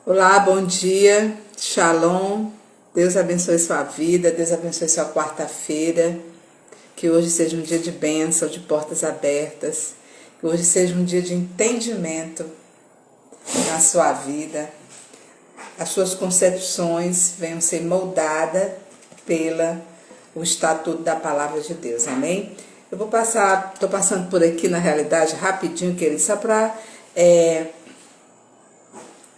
Olá, bom dia, Shalom, Deus abençoe sua vida, Deus abençoe sua quarta-feira, que hoje seja um dia de bênção, de portas abertas, que hoje seja um dia de entendimento na sua vida, as suas concepções venham ser moldadas pelo estatuto da palavra de Deus, amém? Eu estou passando por aqui na realidade rapidinho, querido, só para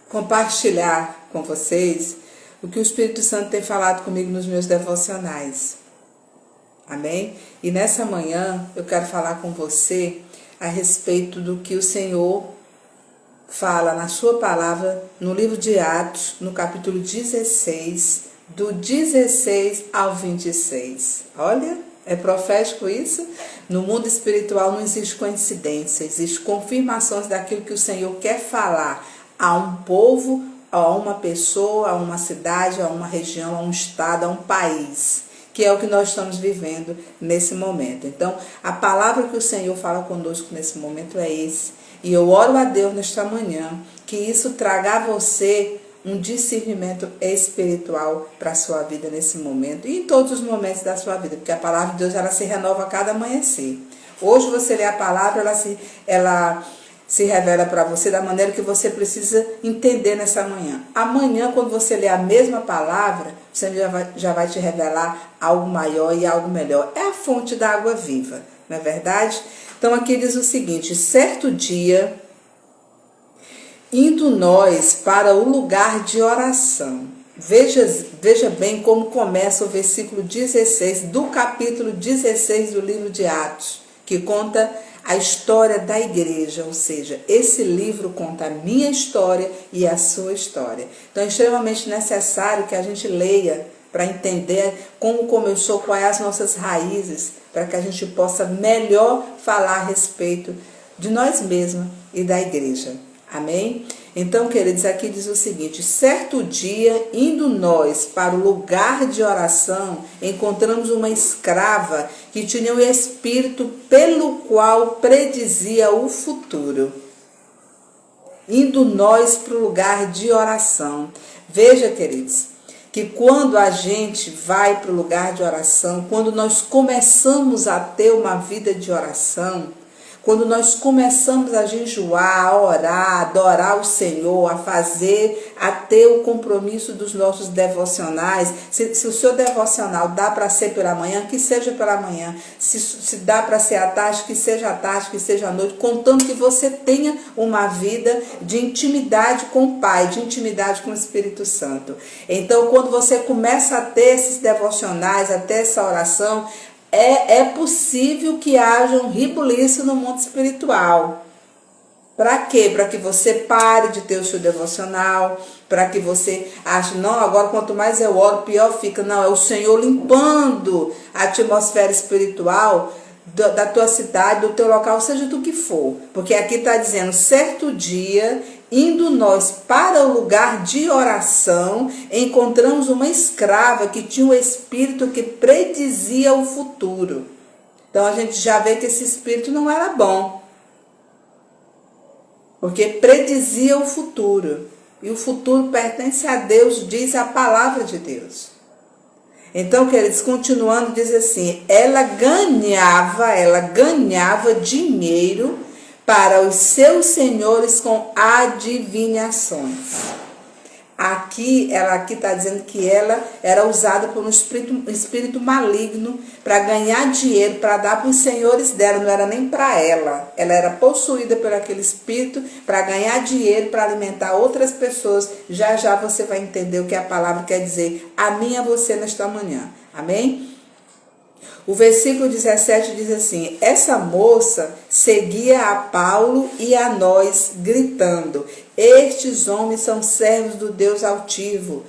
compartilhar com vocês o que o Espírito Santo tem falado comigo nos meus devocionais. Amém? E nessa manhã eu quero falar com você a respeito do que o Senhor fala na sua palavra no livro de Atos, no capítulo 16, do 16 ao 26. Olha, é profético isso? No mundo espiritual não existe coincidência, existe confirmações daquilo que o Senhor quer falar a um povo, a uma pessoa, a uma cidade, a uma região, a um estado, a um país, que é o que nós estamos vivendo nesse momento. Então, a palavra que o Senhor fala conosco nesse momento é esse. E eu oro a Deus nesta manhã, que isso traga a você um discernimento espiritual para a sua vida nesse momento e em todos os momentos da sua vida, porque a palavra de Deus ela se renova a cada amanhecer. Hoje você lê a palavra, ela se revela para você da maneira que você precisa entender nessa manhã. Amanhã, quando você ler a mesma palavra, você já vai te revelar algo maior e algo melhor. É a fonte da água viva, não é verdade? Então aqui diz o seguinte: certo dia, indo nós para o lugar de oração. Veja bem como começa o versículo 16 do capítulo 16 do livro de Atos, que conta a história da igreja, ou seja, esse livro conta a minha história e a sua história. Então é extremamente necessário que a gente leia para entender como começou, quais as nossas raízes, para que a gente possa melhor falar a respeito de nós mesmos e da igreja. Amém? Então, queridos, aqui diz o seguinte: certo dia, indo nós para o lugar de oração, encontramos uma escrava que tinha um espírito pelo qual predizia o futuro. Indo nós para o lugar de oração. Veja, queridos, que quando a gente vai para o lugar de oração, quando nós começamos a ter uma vida de oração, quando nós começamos a jejuar, a orar, a adorar o Senhor, a ter o compromisso dos nossos devocionais, se o seu devocional dá para ser pela manhã, que seja pela manhã, se dá para ser à tarde, que seja à tarde, que seja à noite, contando que você tenha uma vida de intimidade com o Pai, de intimidade com o Espírito Santo. Então, quando você começa a ter esses devocionais, a ter essa oração, é possível que haja um ribuliço no mundo espiritual. Para quê? Para que você pare de ter o seu devocional, para que você ache, não, agora quanto mais eu oro, pior fica. Não, é o Senhor limpando a atmosfera espiritual da tua cidade, do teu local, seja do que for. Porque aqui está dizendo, certo dia, indo nós para o lugar de oração, encontramos uma escrava que tinha um espírito que predizia o futuro. Então a gente já vê que esse espírito não era bom, porque predizia o futuro. E o futuro pertence a Deus, diz a palavra de Deus. Então, queridos, continuando, diz assim: ela ganhava dinheiro para os seus senhores com adivinhações. Aqui está dizendo que ela era usada por um espírito maligno para ganhar dinheiro, para dar para os senhores dela, não era nem para ela. Ela era possuída por aquele espírito para ganhar dinheiro, para alimentar outras pessoas. Já já você vai entender o que a palavra quer dizer a mim e a você nesta manhã. Amém? O versículo 17 diz assim: essa moça seguia a Paulo e a nós, gritando: estes homens são servos do Deus Altíssimo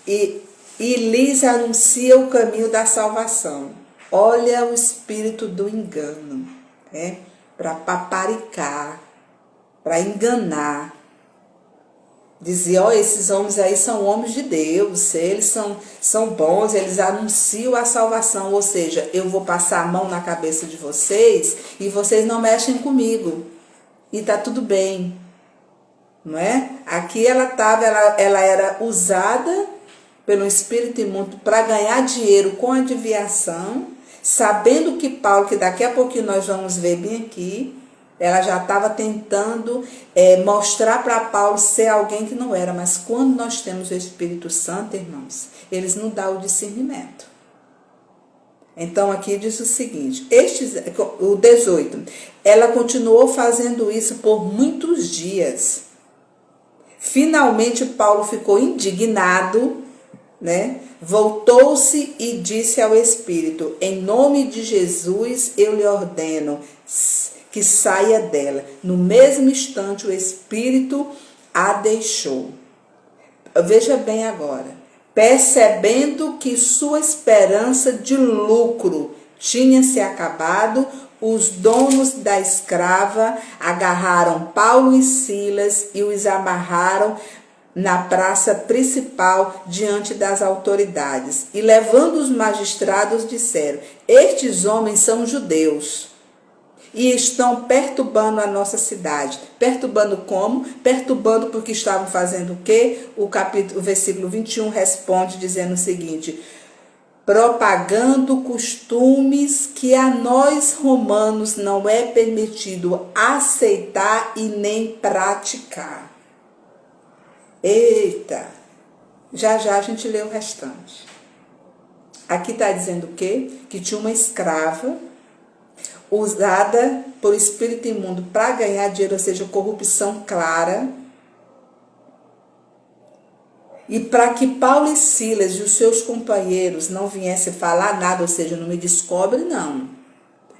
e lhes anuncia o caminho da salvação. Olha o espírito do engano, para paparicar, para enganar. Dizia, esses homens aí são homens de Deus, eles são bons, eles anunciam a salvação, ou seja, eu vou passar a mão na cabeça de vocês e vocês não mexem comigo, e tá tudo bem. não é? Aqui ela era usada pelo espírito imundo para ganhar dinheiro com adivinhação, sabendo que Paulo, que daqui a pouquinho nós vamos ver bem aqui, ela já estava tentando mostrar para Paulo ser alguém que não era. Mas quando nós temos o Espírito Santo, irmãos, eles nos dão o discernimento. Então aqui diz o seguinte, o 18, ela continuou fazendo isso por muitos dias. Finalmente Paulo ficou indignado, né? Voltou-se e disse ao Espírito: em nome de Jesus eu lhe ordeno que saia dela. No mesmo instante o Espírito a deixou. Veja bem agora. Percebendo que sua esperança de lucro tinha se acabado, os donos da escrava agarraram Paulo e Silas e os amarraram na praça principal diante das autoridades. E levando os magistrados disseram: estes homens são judeus e estão perturbando a nossa cidade. Perturbando como? Perturbando porque estavam fazendo o quê? O versículo 21 responde dizendo o seguinte: propagando costumes que a nós romanos não é permitido aceitar e nem praticar. Eita! Já a gente lê o restante. Aqui está dizendo o quê? Que tinha uma escrava usada por espírito imundo para ganhar dinheiro, ou seja, corrupção clara. E para que Paulo e Silas e os seus companheiros não viessem falar nada, ou seja, não me descobre, não.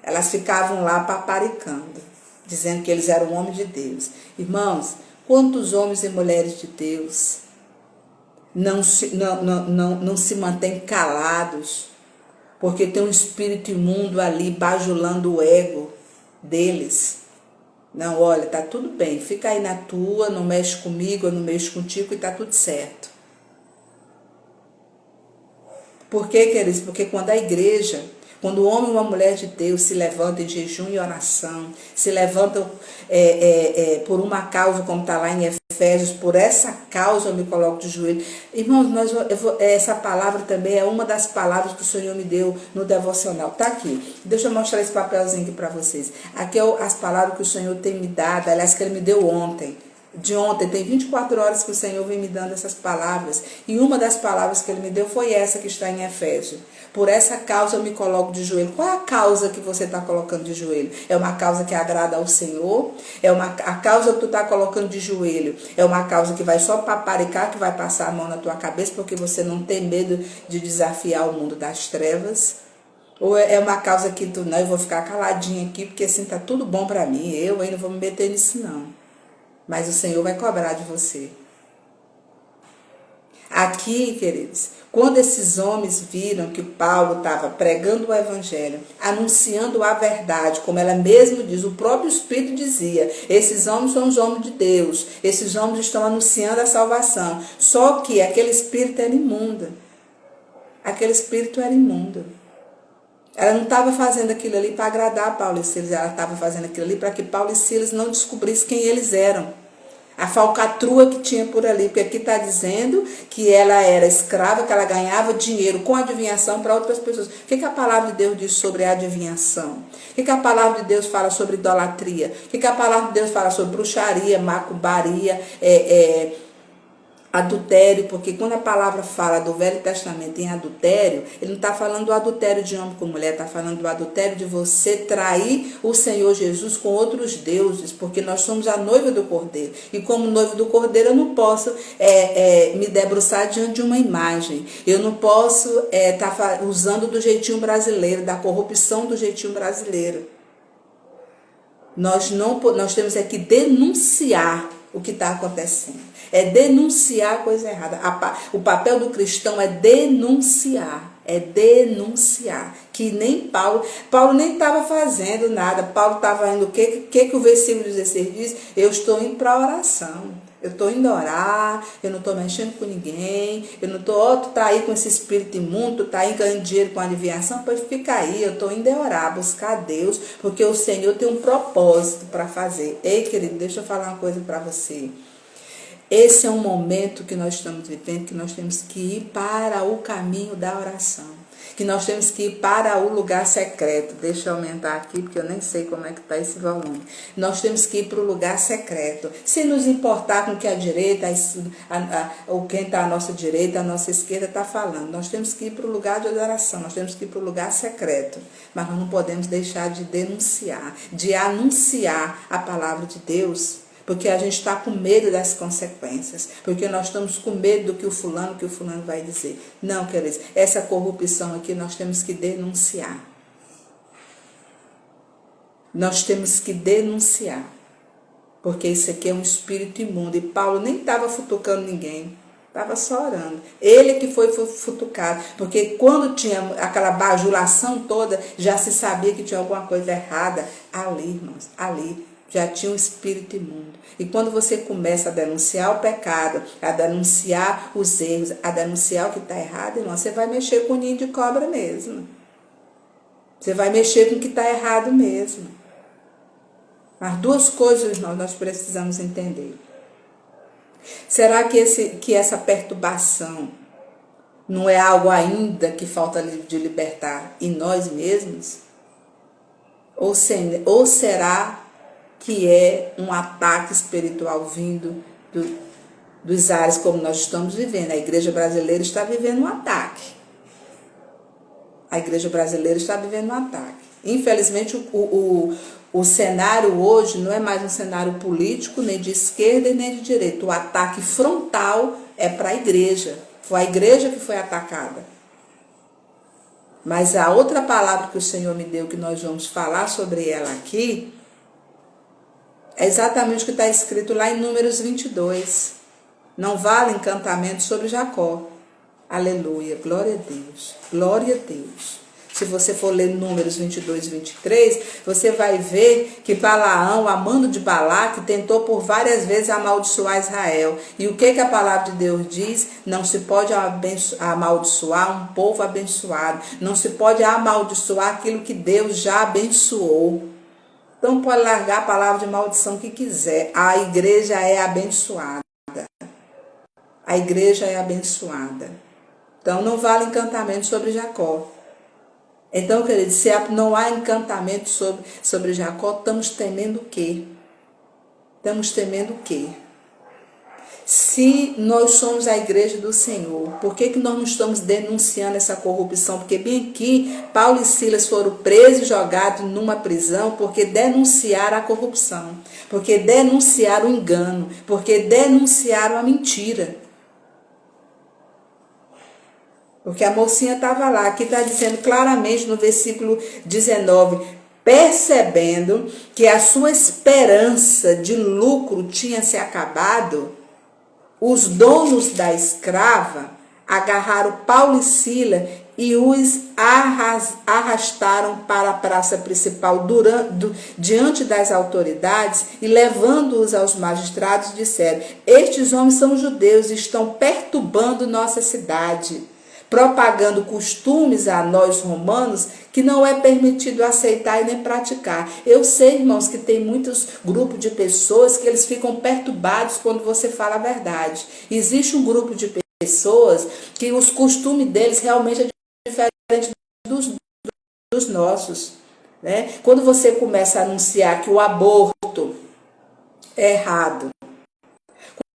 Elas ficavam lá paparicando, dizendo que eles eram homens de Deus. Irmãos, quantos homens e mulheres de Deus não se mantêm calados, porque tem um espírito imundo ali bajulando o ego deles. Não, olha, tá tudo bem, fica aí na tua, não mexe comigo, eu não mexo contigo e tá tudo certo. Por quê, queridos? Porque quando a igreja, quando o homem e uma mulher de Deus se levantam em jejum e oração, se levantam por uma causa, como está lá em Efésios, por essa causa eu me coloco de joelho. Irmãos, essa palavra também é uma das palavras que o Senhor me deu no devocional. Está aqui. Deixa eu mostrar esse papelzinho aqui para vocês. Aqui é as palavras que o Senhor tem me dado, aliás, que Ele me deu ontem. De ontem, tem 24 horas que o Senhor vem me dando essas palavras. E uma das palavras que Ele me deu foi essa que está em Efésios. Por essa causa eu me coloco de joelho. Qual é a causa que você está colocando de joelho? É uma causa que agrada ao Senhor? A causa que tu está colocando de joelho é uma causa que vai só paparicar, que vai passar a mão na tua cabeça porque você não tem medo de desafiar o mundo das trevas? Ou é uma causa que tu, não, eu vou ficar caladinha aqui porque assim está tudo bom para mim, eu ainda vou me meter nisso não. Mas o Senhor vai cobrar de você. Aqui, queridos, quando esses homens viram que Paulo estava pregando o evangelho, anunciando a verdade, como ela mesma diz, o próprio Espírito dizia, esses homens são os homens de Deus, esses homens estão anunciando a salvação. Só que aquele espírito era imundo. Aquele espírito era imundo. Ela não estava fazendo aquilo ali para agradar Paulo e Silas, ela estava fazendo aquilo ali para que Paulo e Silas não descobrissem quem eles eram. A falcatrua que tinha por ali, porque aqui está dizendo que ela era escrava, que ela ganhava dinheiro com adivinhação para outras pessoas. O que a palavra de Deus diz sobre adivinhação? O que a palavra de Deus fala sobre idolatria? O que a palavra de Deus fala sobre bruxaria, macumbaria, adultério? Porque quando a palavra fala do Velho Testamento em adultério, ele não está falando do adultério de homem com mulher, está falando do adultério de você trair o Senhor Jesus com outros deuses, porque nós somos a noiva do Cordeiro. E como noiva do Cordeiro, eu não posso me debruçar diante de uma imagem. Eu não posso estar usando do jeitinho brasileiro, da corrupção do jeitinho brasileiro. Nós temos que denunciar o que está acontecendo. É denunciar a coisa errada. O papel do cristão é denunciar. É denunciar. Que nem Paulo nem estava fazendo nada. Paulo estava indo, o que o versículo 16 diz? Eu estou indo para a oração. Eu estou indo orar, eu não estou mexendo com ninguém, eu não estou, tu está aí com esse espírito imundo, tu está aí ganhando dinheiro com adivinhação, pois fica aí, eu estou indo orar, buscar a Deus, porque o Senhor tem um propósito para fazer. Ei, querido, deixa eu falar uma coisa para você. Esse é um momento que nós estamos vivendo, que nós temos que ir para o caminho da oração. Que nós temos que ir para o lugar secreto. Deixa eu aumentar aqui, porque eu nem sei como é que está esse volume. Nós temos que ir para o lugar secreto. Se nos importar com o que a direita, ou quem está à nossa direita, à nossa esquerda está falando. Nós temos que ir para o lugar de oração, nós temos que ir para o lugar secreto. Mas nós não podemos deixar de denunciar, de anunciar a palavra de Deus. Porque a gente está com medo das consequências. Porque nós estamos com medo do que o fulano vai dizer. Não, queridos, essa corrupção aqui nós temos que denunciar. Nós temos que denunciar. Porque isso aqui é um espírito imundo. E Paulo nem estava futucando ninguém. Estava só orando. Ele que foi futucado. Porque quando tinha aquela bajulação toda, já se sabia que tinha alguma coisa errada. Ali, irmãos, ali. Já tinha um espírito imundo. E quando você começa a denunciar o pecado, a denunciar os erros, a denunciar o que está errado, irmão, você vai mexer com o ninho de cobra mesmo. Você vai mexer com o que está errado mesmo. Mas duas coisas nós precisamos entender. Será que essa perturbação não é algo ainda que falta de libertar em nós mesmos? Ou será que é um ataque espiritual vindo dos ares como nós estamos vivendo? A igreja brasileira está vivendo um ataque. A igreja brasileira está vivendo um ataque. Infelizmente, o cenário hoje não é mais um cenário político, nem de esquerda e nem de direita. O ataque frontal é para a igreja. Foi a igreja que foi atacada. Mas a outra palavra que o Senhor me deu, que nós vamos falar sobre ela aqui, é exatamente o que está escrito lá em Números 22. Não vale encantamento sobre Jacó. Aleluia, glória a Deus, glória a Deus. Se você for ler Números 22 e 23, você vai ver que Balaão, a mando de Balaque, tentou por várias vezes amaldiçoar Israel. E o que a palavra de Deus diz? Não se pode amaldiçoar um povo abençoado. Não se pode amaldiçoar aquilo que Deus já abençoou. Então pode largar a palavra de maldição que quiser. A igreja é abençoada. A igreja é abençoada. Então não vale encantamento sobre Jacó. Então, queridos, se não há encantamento sobre Jacó, estamos temendo o quê? Estamos temendo o quê? Se nós somos a igreja do Senhor, por que nós não estamos denunciando essa corrupção? Porque bem aqui, Paulo e Silas foram presos e jogados numa prisão porque denunciaram a corrupção, porque denunciaram o engano, porque denunciaram a mentira. Porque a mocinha estava lá, aqui está dizendo claramente no versículo 19, percebendo que a sua esperança de lucro tinha se acabado, os donos da escrava agarraram Paulo e Silas e os arrastaram para a praça principal diante das autoridades e, levando-os aos magistrados, disseram: estes homens são judeus e estão perturbando nossa cidade, propagando costumes a nós romanos que não é permitido aceitar e nem praticar. Eu sei, irmãos, que tem muitos grupos de pessoas que eles ficam perturbados quando você fala a verdade. Existe um grupo de pessoas que os costumes deles realmente é diferente dos nossos, né? Quando você começa a anunciar que o aborto é errado,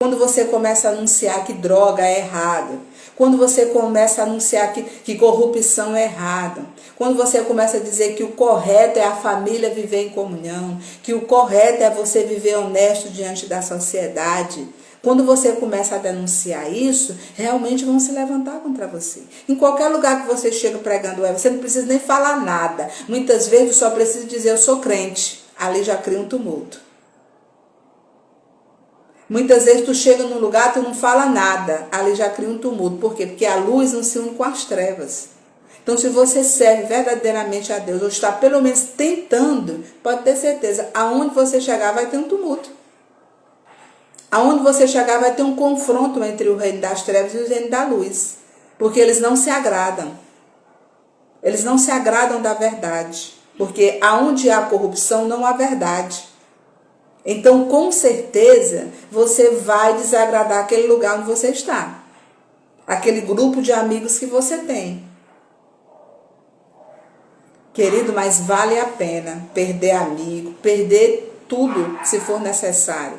quando você começa a anunciar que droga é errado, quando você começa a anunciar que corrupção é errada, quando você começa a dizer que o correto é a família viver em comunhão, que o correto é você viver honesto diante da sociedade, quando você começa a denunciar isso, realmente vão se levantar contra você. Em qualquer lugar que você chega pregando, você não precisa nem falar nada. Muitas vezes só precisa dizer: eu sou crente. Ali já cria um tumulto. Muitas vezes tu chega num lugar, tu não fala nada, ali já cria um tumulto. Por quê? Porque a luz não se une com as trevas. Então, se você serve verdadeiramente a Deus, ou está pelo menos tentando, pode ter certeza, aonde você chegar vai ter um tumulto. Aonde você chegar vai ter um confronto entre o reino das trevas e o reino da luz. Porque eles não se agradam. Eles não se agradam da verdade. Porque aonde há corrupção não há verdade. Então, com certeza, você vai desagradar aquele lugar onde você está. Aquele grupo de amigos que você tem. Querido, mas vale a pena perder amigo, perder tudo se for necessário.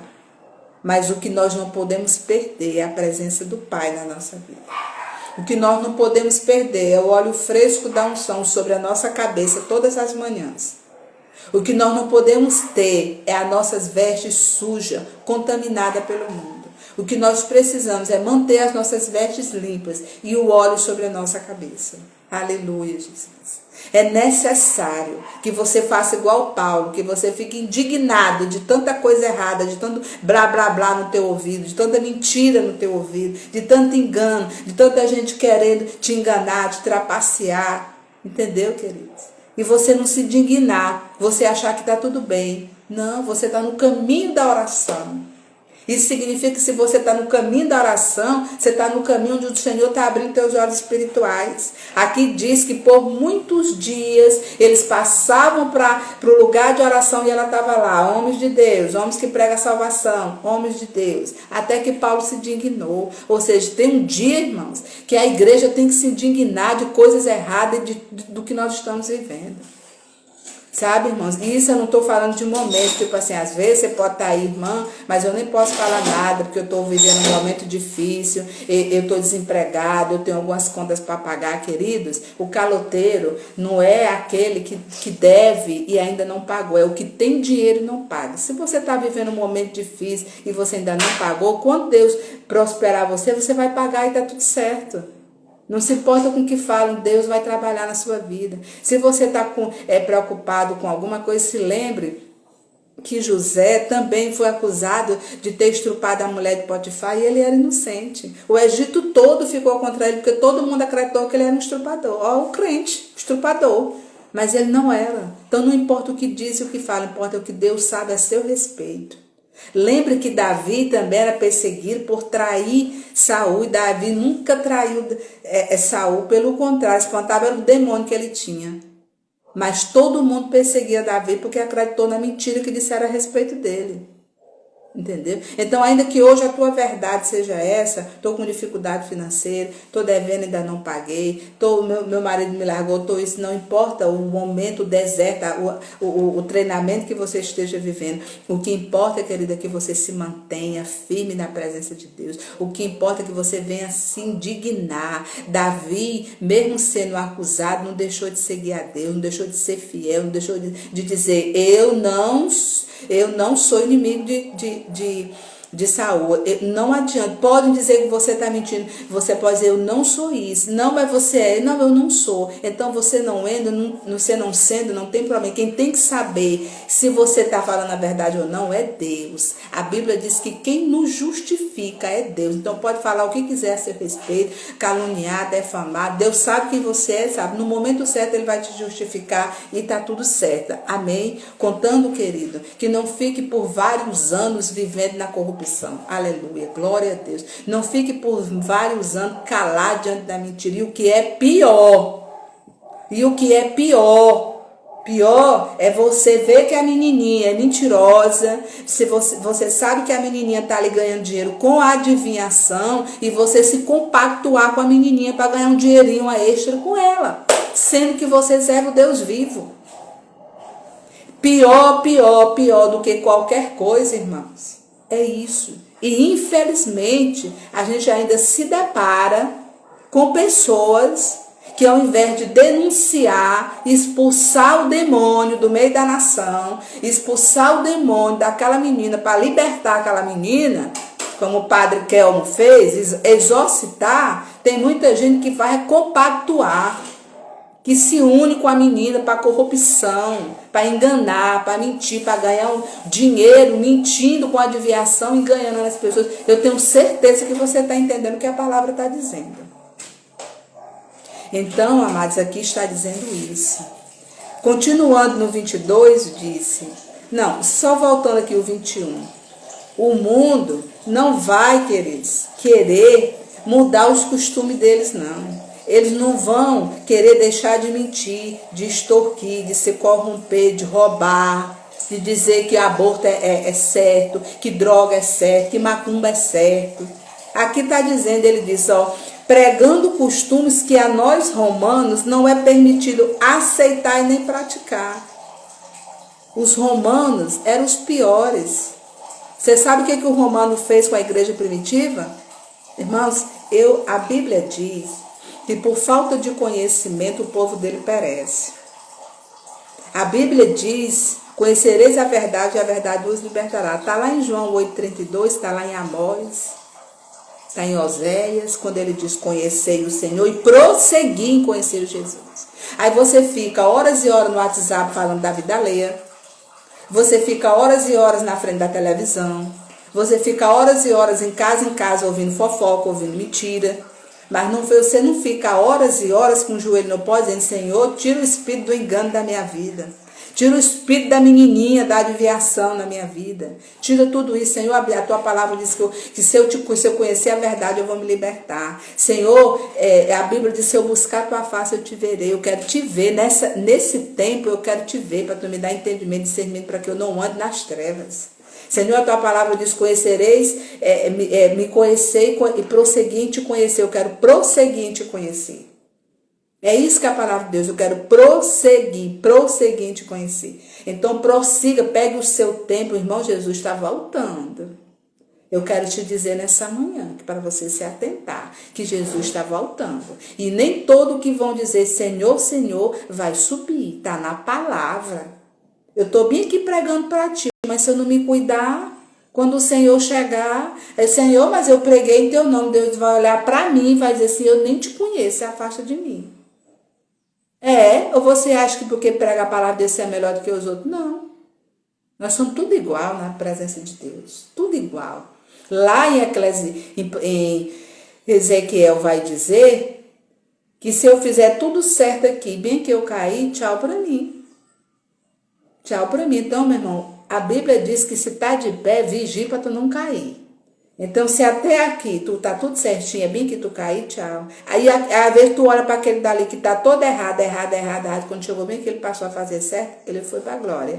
Mas o que nós não podemos perder é a presença do Pai na nossa vida. O que nós não podemos perder é o óleo fresco da unção sobre a nossa cabeça todas as manhãs. O que nós não podemos ter é as nossas vestes sujas, contaminadas pelo mundo. O que nós precisamos é manter as nossas vestes limpas e o óleo sobre a nossa cabeça. Aleluia, Jesus. É necessário que você faça igual Paulo, que você fique indignado de tanta coisa errada, de tanto blá blá blá no teu ouvido, de tanta mentira no teu ouvido, de tanto engano, de tanta gente querendo te enganar, te trapacear. Entendeu, queridos? E você não se indignar, você achar que está tudo bem. Não, você está no caminho da oração. Isso significa que se você está no caminho da oração, você está no caminho onde o Senhor está abrindo teus olhos espirituais. Aqui diz que por muitos dias eles passavam para o lugar de oração e ela estava lá. Homens de Deus, homens que pregam a salvação, homens de Deus. Até que Paulo se indignou. Ou seja, tem um dia, irmãos, que a igreja tem que se indignar de coisas erradas do que nós estamos vivendo. Sabe, irmãos? E isso eu não estou falando de momento, tipo assim, às vezes você pode estar aí, irmã, mas eu nem posso falar nada, porque eu estou vivendo um momento difícil, eu estou desempregado, eu tenho algumas contas para pagar, queridos. O caloteiro não é aquele que deve e ainda não pagou, é o que tem dinheiro e não paga. Se você está vivendo um momento difícil e você ainda não pagou, quando Deus prosperar você, você vai pagar e está tudo certo. Não se importa com o que falam, Deus vai trabalhar na sua vida. Se você está preocupado com alguma coisa, se lembre que José também foi acusado de ter estrupado a mulher de Potifar e ele era inocente. O Egito todo ficou contra ele, porque todo mundo acreditou que ele era um estrupador. Ó, o crente, estrupador. Mas ele não era. Então não importa o que diz e o que fala, importa o que Deus sabe a seu respeito. Lembre que Davi também era perseguido por trair Saul, e Davi nunca traiu Saul, pelo contrário, espantava era o demônio que ele tinha. Mas todo mundo perseguia Davi porque acreditou na mentira que disseram a respeito dele. Entendeu? Então, ainda que hoje a tua verdade seja essa, estou com dificuldade financeira, estou devendo e ainda não paguei, meu marido me largou, isso não importa o momento, o deserto, o treinamento que você esteja vivendo. O que importa, querida, é que você se mantenha firme na presença de Deus. O que importa é que você venha se indignar. Davi, mesmo sendo acusado, não deixou de seguir a Deus, não deixou de ser fiel, não deixou de dizer, eu não sou inimigo de Saul. Não adianta. Podem dizer que você está mentindo. Você pode dizer, eu não sou isso. Não, mas você é. Não, eu não sou. Então você não é, você não sendo, não tem problema. Quem tem que saber se você está falando a verdade ou não é Deus. A Bíblia diz que quem nos justifica é Deus. Então pode falar o que quiser a seu respeito, caluniar, defamar. Deus sabe quem você é, sabe. No momento certo ele vai te justificar e está tudo certo. Amém? Contando, querido, que não fique por vários anos vivendo na corrupção. Aleluia, glória a Deus. Não fique por vários anos calado diante da mentira. E o que é pior é você ver que a menininha é mentirosa, se você sabe que a menininha está ali ganhando dinheiro com a adivinhação e você se compactuar com a menininha para ganhar um dinheirinho extra com ela, sendo que você serve o Deus vivo. Pior do que qualquer coisa, irmãos. É isso. E infelizmente a gente ainda se depara com pessoas que ao invés de denunciar, expulsar o demônio do meio da nação, expulsar o demônio daquela menina para libertar aquela menina, como o padre Kelmo fez, exorcitar, tem muita gente que vai compactuar, que se une com a menina para corrupção, para enganar, para mentir, para ganhar um dinheiro, mentindo com adivinhação e ganhando as pessoas. Eu tenho certeza que você está entendendo o que a palavra está dizendo. Então, amados, aqui está dizendo isso. Continuando no 22, disse... Não, só voltando aqui o 21. O mundo não vai, queridos, querer mudar os costumes deles, não. Eles não vão querer deixar de mentir, de extorquir, de se corromper, de roubar. de dizer que aborto é certo, que droga é certo, que macumba é certo. Aqui está dizendo, ele diz, ó, pregando costumes que a nós romanos não é permitido aceitar e nem praticar. Os romanos eram os piores. Você sabe o que o romano fez com a igreja primitiva? Irmãos, a Bíblia diz que por falta de conhecimento o povo dele perece. A Bíblia diz, conhecereis a verdade e a verdade os libertará. Está lá em João 8,32, está lá em Amós, está em Oséias, quando ele diz conhecei o Senhor e prossegui em conhecer o Jesus. Aí você fica horas e horas no WhatsApp falando da vida alheia. Você fica horas e horas na frente da televisão. Você fica horas e horas em casa ouvindo fofoca, ouvindo mentira. Mas você não fica horas e horas com o joelho no pó dizendo, Senhor, tira o espírito do engano da minha vida. Tira o espírito da menininha, da adivinhação na minha vida. Tira tudo isso, Senhor. A tua palavra diz que se eu conhecer a verdade, eu vou me libertar. Senhor, a Bíblia diz, se eu buscar a tua face, eu te verei. Eu quero te ver. Nesse tempo, eu quero te ver para tu me dar entendimento e discernimento para que eu não ande nas trevas. Senhor, a tua palavra diz, conhecereis, me conhecer e prosseguir em te conhecer. Eu quero prosseguir em te conhecer. É isso que é a palavra de Deus. Eu quero prosseguir em te conhecer. Então prossiga, pegue o seu tempo. O irmão Jesus está voltando. Eu quero te dizer nessa manhã, que para você se atentar, que Jesus está voltando. E nem todo que vão dizer Senhor, Senhor, vai subir. Está na palavra. Eu estou bem aqui pregando para ti, mas se eu não me cuidar, quando o Senhor chegar, Senhor, mas eu preguei em teu nome, Deus vai olhar para mim e vai dizer assim, eu nem te conheço, se afasta de mim. Ou você acha que porque prega a palavra desse é melhor do que os outros? Não. Nós somos tudo igual na presença de Deus. Tudo igual. Lá em Ezequiel vai dizer que se eu fizer tudo certo aqui, bem que eu caí, tchau para mim. Tchau para mim. Então, meu irmão, a Bíblia diz que se tá de pé, vigia para tu não cair. Então, se até aqui tu tá tudo certinho, é bem que tu cair, tchau. Aí, às vezes, tu olha para aquele dali que tá todo errado. Quando chegou bem que ele passou a fazer certo, ele foi para a glória.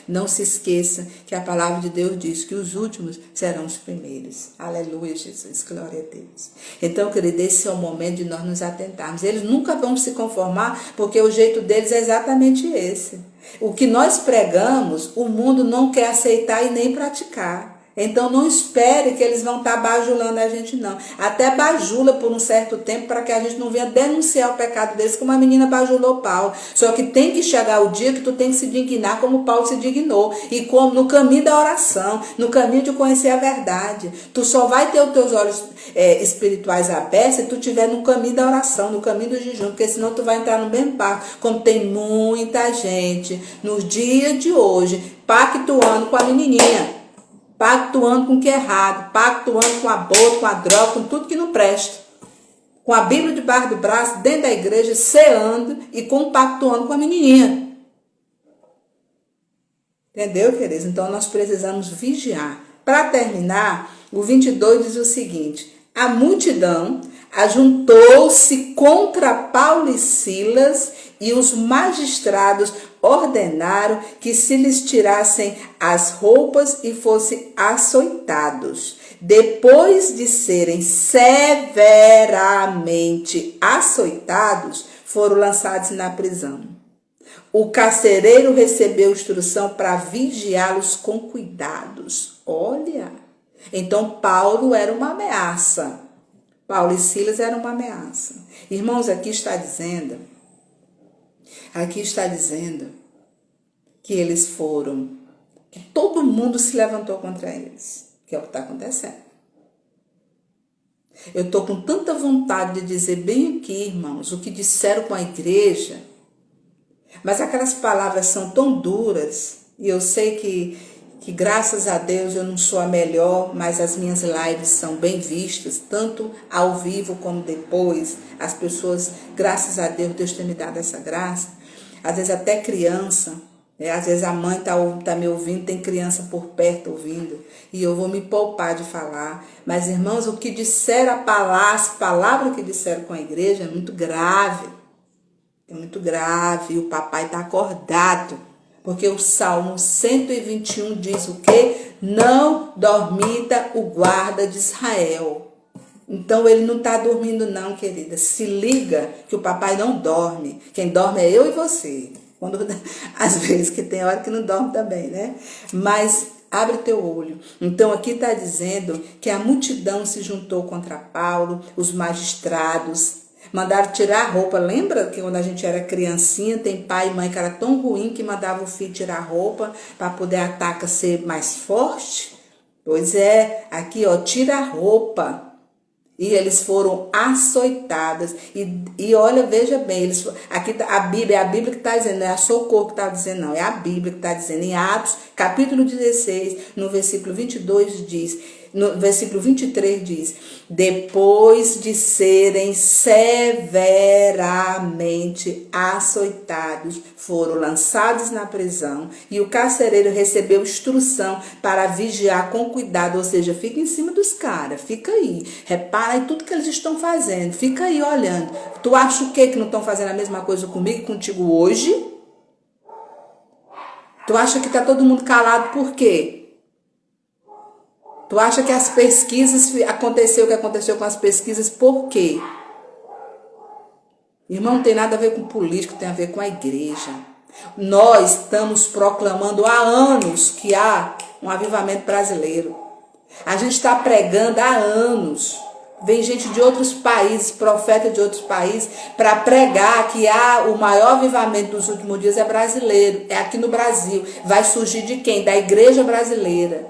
Não se esqueça que a palavra de Deus diz que os últimos serão os primeiros. Aleluia, Jesus, glória a Deus. Então, querido, esse é o momento de nós nos atentarmos. Eles nunca vão se conformar, porque o jeito deles é exatamente esse. O que nós pregamos, o mundo não quer aceitar e nem praticar. Então não espere que eles vão estar bajulando a gente, não. Até bajula por um certo tempo para que a gente não venha denunciar o pecado deles, como a menina bajulou Paulo. Só que tem que chegar o dia que tu tem que se dignar como Paulo se dignou. E como no caminho da oração, no caminho de conhecer a verdade. Tu só vai ter os teus olhos espirituais abertos se tu estiver no caminho da oração, no caminho do jejum, porque senão tu vai entrar no mesmo barco. Como tem muita gente nos dias de hoje pactuando com a menininha. Pactuando com o que é errado, pactuando com o aborto, com a droga, com tudo que não presta. Com a Bíblia debaixo do braço, dentro da igreja, ceando e compactuando com a menininha. Entendeu, queridos? Então nós precisamos vigiar. Para terminar, o 22 diz o seguinte: a multidão ajuntou-se contra Paulo e Silas e os magistrados ordenaram que se lhes tirassem as roupas e fossem açoitados. Depois de serem severamente açoitados, foram lançados na prisão. O carcereiro recebeu instrução para vigiá-los com cuidados. Olha, então Paulo era uma ameaça. Paulo e Silas eram uma ameaça. Irmãos, aqui está dizendo que eles foram, que todo mundo se levantou contra eles, que é o que está acontecendo. Eu estou com tanta vontade de dizer bem aqui, irmãos, o que disseram com a igreja, mas aquelas palavras são tão duras, e eu sei que graças a Deus eu não sou a melhor, mas as minhas lives são bem vistas, tanto ao vivo como depois. As pessoas, graças a Deus, Deus tem me dado essa graça. Às vezes até criança, às vezes a mãe tá me ouvindo, tem criança por perto ouvindo, e eu vou me poupar de falar. Mas, irmãos, o que disseram as palavras que disseram com a igreja é muito grave. É muito grave, e o papai está acordado Porque o Salmo 121 diz o quê? Não dormita o guarda de Israel. Então ele não está dormindo não, querida. Se liga que o papai não dorme. Quem dorme é eu e você. Às vezes que tem hora que não dorme também, né? Mas abre teu olho. Então aqui está dizendo que a multidão se juntou contra Paulo, os magistrados, mandaram tirar a roupa. Lembra que quando a gente era criancinha, tem pai e mãe que era tão ruim que mandava o filho tirar a roupa para poder a taca ser mais forte? Pois é, aqui ó, tira a roupa. E eles foram açoitados. E olha, veja bem, aqui a Bíblia que está dizendo, não é a Socorro que está dizendo, não. É a Bíblia que está dizendo. Em Atos, capítulo 16, no versículo 22 diz, no versículo 23 diz, depois de serem severamente açoitados, foram lançados na prisão e o carcereiro recebeu instrução para vigiar com cuidado, ou seja, fica em cima dos caras, fica aí, repara em tudo que eles estão fazendo, fica aí olhando. Tu acha o quê que não estão fazendo a mesma coisa comigo e contigo hoje? Tu acha que está todo mundo calado por quê? Tu acha que as pesquisas, aconteceu o que aconteceu com as pesquisas, por quê? Irmão, não tem nada a ver com político, tem a ver com a igreja. Nós estamos proclamando há anos que há um avivamento brasileiro. A gente está pregando há anos. Vem gente de outros países, profeta de outros países, para pregar que há o maior avivamento dos últimos dias é brasileiro. É aqui no Brasil. Vai surgir de quem? Da igreja brasileira.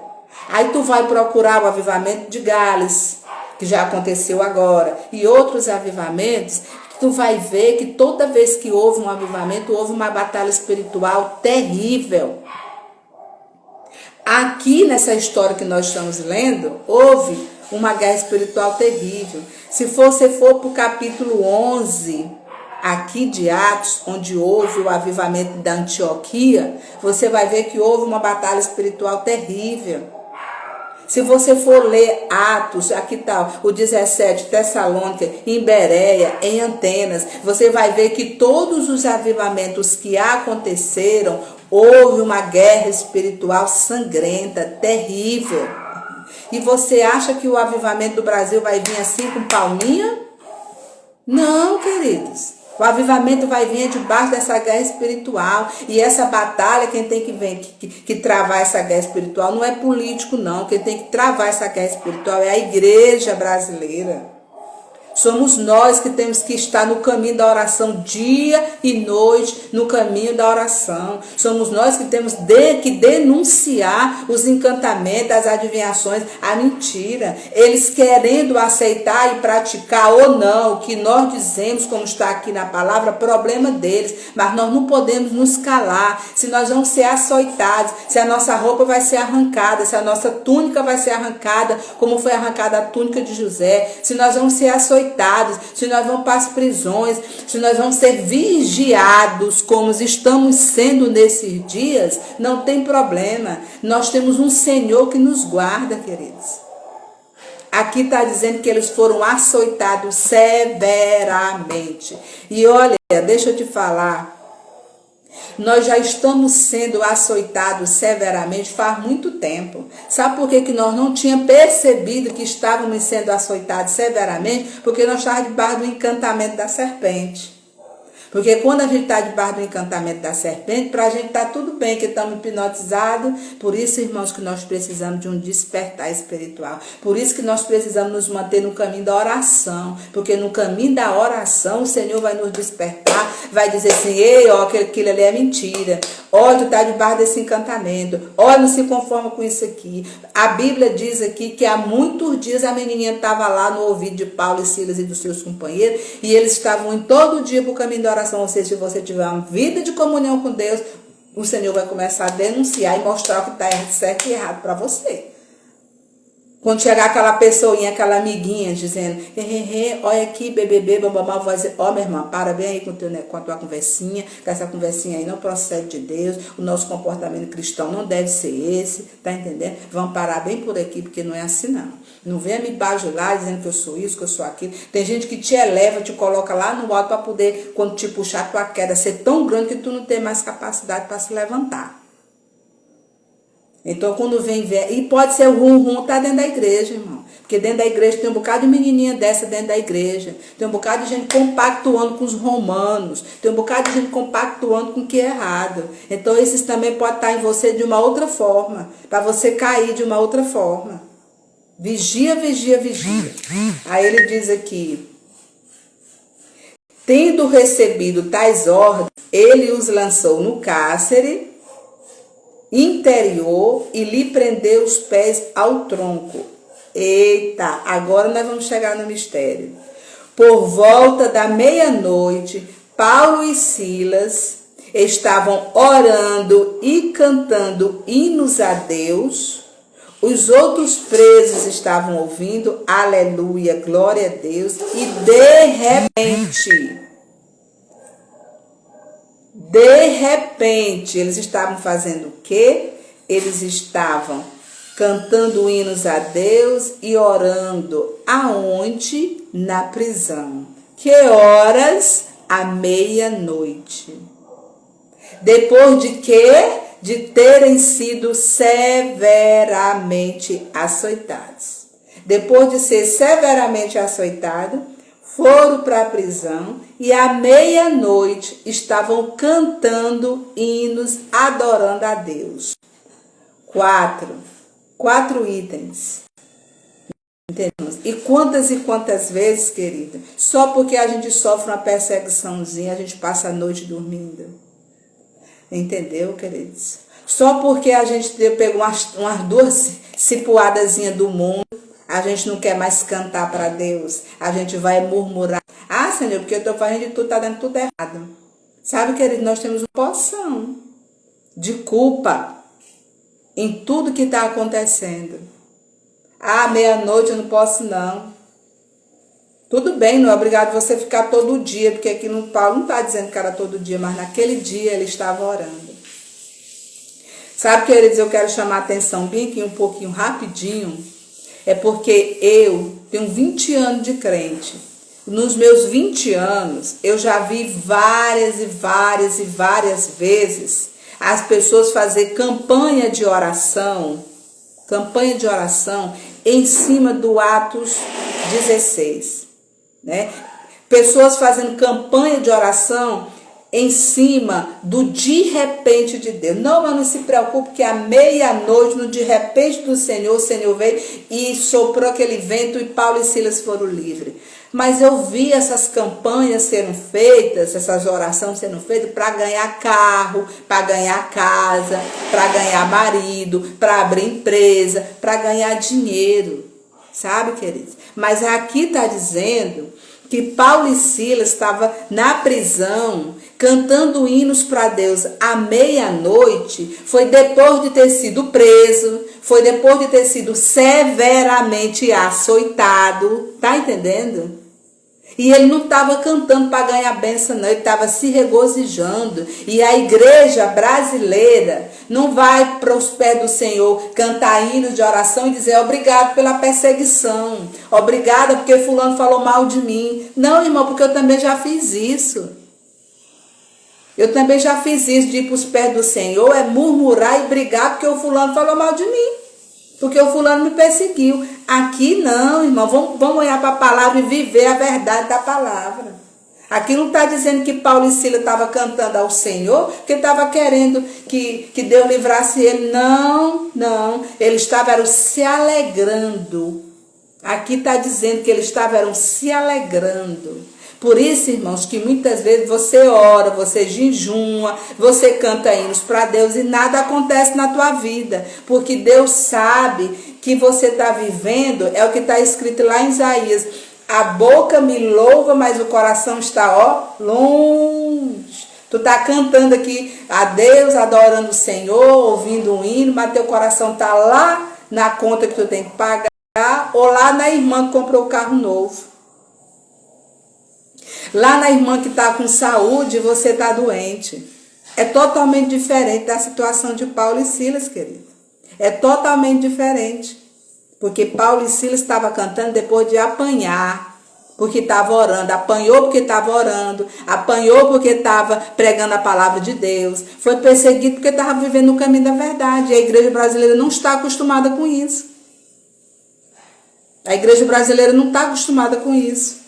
Aí tu vai procurar o avivamento de Gales, que já aconteceu agora, e outros avivamentos, tu vai ver que toda vez que houve um avivamento, houve uma batalha espiritual terrível. Aqui nessa história que nós estamos lendo, houve uma guerra espiritual terrível. Se você for para o capítulo 11, aqui de Atos, onde houve o avivamento da Antioquia, você vai ver que houve uma batalha espiritual terrível. Se você for ler Atos, aqui está o 17, Tessalônica, em Bereia, em Antenas, você vai ver que todos os avivamentos que aconteceram, houve uma guerra espiritual sangrenta, terrível. E você acha que o avivamento do Brasil vai vir assim com palminha? Não, queridos. O avivamento vai vir debaixo dessa guerra espiritual. E essa batalha, quem tem que travar essa guerra espiritual não é político, não. Quem tem que travar essa guerra espiritual é a igreja brasileira. Somos nós que temos que estar no caminho da oração dia e noite, no caminho da oração. Somos nós que temos que denunciar os encantamentos, as adivinhações, a mentira. Eles querendo aceitar e praticar ou não o que nós dizemos, como está aqui na palavra, problema deles. Mas nós não podemos nos calar, se nós vamos ser açoitados, se a nossa roupa vai ser arrancada, se a nossa túnica vai ser arrancada, como foi arrancada a túnica de José, se nós vamos ser açoitados, se nós vamos para as prisões, se nós vamos ser vigiados como estamos sendo nesses dias, não tem problema. Nós temos um Senhor que nos guarda, queridos. Aqui está dizendo que eles foram açoitados severamente. E olha, deixa eu te falar, nós já estamos sendo açoitados severamente faz muito tempo. Sabe por que nós não tínhamos percebido que estávamos sendo açoitados severamente? Porque nós estávamos debaixo do encantamento da serpente. Porque quando a gente está debaixo do encantamento da serpente, para a gente está tudo bem, que estamos hipnotizados. Por isso, irmãos, que nós precisamos de um despertar espiritual. Por isso que nós precisamos nos manter no caminho da oração. Porque no caminho da oração, o Senhor vai nos despertar, vai dizer assim, ei, ó, aquilo ali é mentira. Olha, tu está debaixo desse encantamento. Olha, não se conforma com isso aqui. A Bíblia diz aqui que há muitos dias a menininha estava lá no ouvido de Paulo e Silas e dos seus companheiros, e eles estavam em todo dia para o caminho da oração. Ou seja, se você tiver uma vida de comunhão com Deus, o Senhor vai começar a denunciar e mostrar o que está certo e errado para você. Quando chegar aquela pessoinha, aquela amiguinha, dizendo, olha aqui, bebê, bababá, vai dizer, ó, minha irmã, para bem aí com a tua conversinha, que essa conversinha aí não procede de Deus, o nosso comportamento cristão não deve ser esse, tá entendendo? Vamos parar bem por aqui, porque não é assim não. Não venha me bajular dizendo que eu sou isso, que eu sou aquilo. Tem gente que te eleva, te coloca lá no alto para poder, quando te puxar tua queda, ser tão grande que tu não tem mais capacidade para se levantar. Então, quando vem, e pode ser o tá dentro da igreja, irmão. Porque dentro da igreja tem um bocado de menininha dessa dentro da igreja. Tem um bocado de gente compactuando com os romanos. Tem um bocado de gente compactuando com o que é errado. Então, esses também podem estar em você de uma outra forma. Para você cair de uma outra forma. Vigia, vigia, vigia. Aí ele diz aqui. Tendo recebido tais ordens, ele os lançou no cárcere interior e lhe prendeu os pés ao tronco. Eita, agora nós vamos chegar no mistério. Por volta da meia-noite, Paulo e Silas estavam orando e cantando hinos a Deus. Os outros presos estavam ouvindo, aleluia, glória a Deus, e de repente, eles estavam fazendo o quê? Eles estavam cantando hinos a Deus e orando. Aonde? Na prisão. Que horas? À meia-noite. Depois de quê? De terem sido severamente açoitados. Depois de ser severamente açoitado, foram para a prisão e à meia-noite estavam cantando hinos, adorando a Deus. Quatro itens. Entendemos? E quantas vezes, querida, só porque a gente sofre uma perseguiçãozinha, a gente passa a noite dormindo. Entendeu, queridos? Só porque a gente pegou umas duas cipuadazinhas do mundo, a gente não quer mais cantar para Deus. A gente vai murmurar. Ah, Senhor, porque eu estou fazendo de tudo, está dando tudo errado. Sabe, querido, nós temos uma porção de culpa em tudo que está acontecendo. Ah, meia-noite eu não posso não. Tudo bem, não é obrigado você ficar todo dia, porque aqui no Paulo não está dizendo que era todo dia, mas naquele dia ele estava orando. Sabe, queridos, eu quero chamar a atenção bem aqui um pouquinho, rapidinho. É porque eu tenho 20 anos de crente. Nos meus 20 anos, eu já vi várias vezes as pessoas fazer campanha de oração em cima do Atos 16, né? Pessoas fazendo campanha de oração em cima do de repente de Deus. Não, mas não se preocupe que à meia-noite, no de repente do Senhor, o Senhor veio e soprou aquele vento e Paulo e Silas foram livres. Mas eu vi essas campanhas sendo feitas, essas orações sendo feitas para ganhar carro, para ganhar casa, para ganhar marido, para abrir empresa, para ganhar dinheiro. Sabe, queridos? Mas aqui está dizendo que Paulo e Silas estavam na prisão, cantando hinos para Deus à meia-noite. Foi depois de ter sido preso, foi depois de ter sido severamente açoitado, tá entendendo? E ele não estava cantando para ganhar bênção, não. Ele estava se regozijando. E a igreja brasileira não vai para os pés do Senhor cantar hinos de oração e dizer obrigado pela perseguição. Obrigada porque fulano falou mal de mim. Não, irmão, porque eu também já fiz isso. Eu também já fiz isso de ir para os pés do Senhor, é murmurar e brigar porque o fulano falou mal de mim. Porque o fulano me perseguiu. Aqui não, irmão. Vamos olhar para a palavra e viver a verdade da palavra. Aqui não está dizendo que Paulo e Silas estavam cantando ao Senhor, porque estava querendo que Deus livrasse ele. Não. Eles estavam se alegrando. Aqui está dizendo que eles estavam se alegrando. Por isso, irmãos, que muitas vezes você ora, você jejuma, você canta hinos para Deus e nada acontece na tua vida. Porque Deus sabe que você está vivendo, é o que está escrito lá em Isaías. A boca me louva, mas o coração está, longe. Tu está cantando aqui a Deus, adorando o Senhor, ouvindo um hino, mas teu coração está lá na conta que tu tem que pagar, ou lá na irmã que comprou o carro novo. Lá na irmã que está com saúde e você está doente. É totalmente diferente da situação de Paulo e Silas, querido. É totalmente diferente. Porque Paulo e Silas estavam cantando depois de apanhar. Porque estava orando, apanhou porque estava orando, apanhou porque estava pregando a palavra de Deus, foi perseguido porque estava vivendo o caminho da verdade. E a igreja brasileira não está acostumada com isso. A igreja brasileira não está acostumada com isso.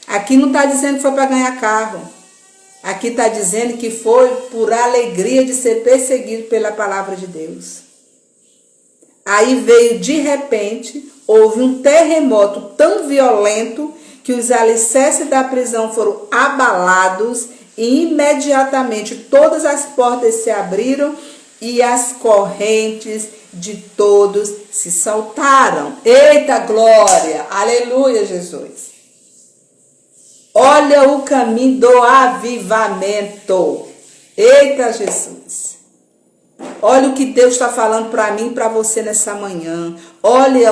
Aqui não está dizendo que foi para ganhar carro. Aqui está dizendo que foi por alegria de ser perseguido pela palavra de Deus. Aí veio de repente, houve um terremoto tão violento que os alicerces da prisão foram abalados e imediatamente todas as portas se abriram e as correntes de todos se soltaram. Eita glória! Aleluia, Jesus! Olha o caminho do avivamento. Eita Jesus! Olha o que Deus está falando para mim e para você nessa manhã. Olha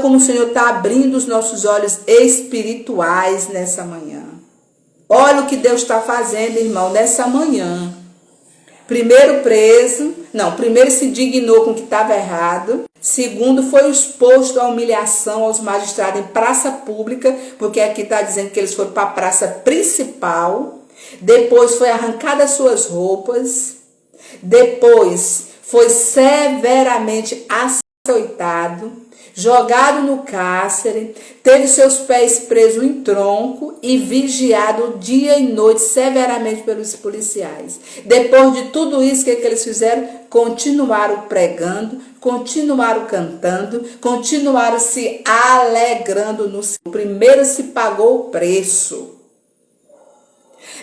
como o Senhor está abrindo os nossos olhos espirituais nessa manhã. Olha o que Deus está fazendo, irmão, nessa manhã. Primeiro se indignou com o que estava errado. Segundo, foi exposto à humilhação aos magistrados em praça pública, porque aqui está dizendo que eles foram para a praça principal. Depois foi arrancada as suas roupas. Depois foi severamente açoitado, jogado no cárcere, teve seus pés presos em tronco e vigiado dia e noite severamente pelos policiais. Depois de tudo isso, o que eles fizeram? Continuaram pregando, continuaram cantando, continuaram se alegrando no Senhor. Primeiro se pagou o preço.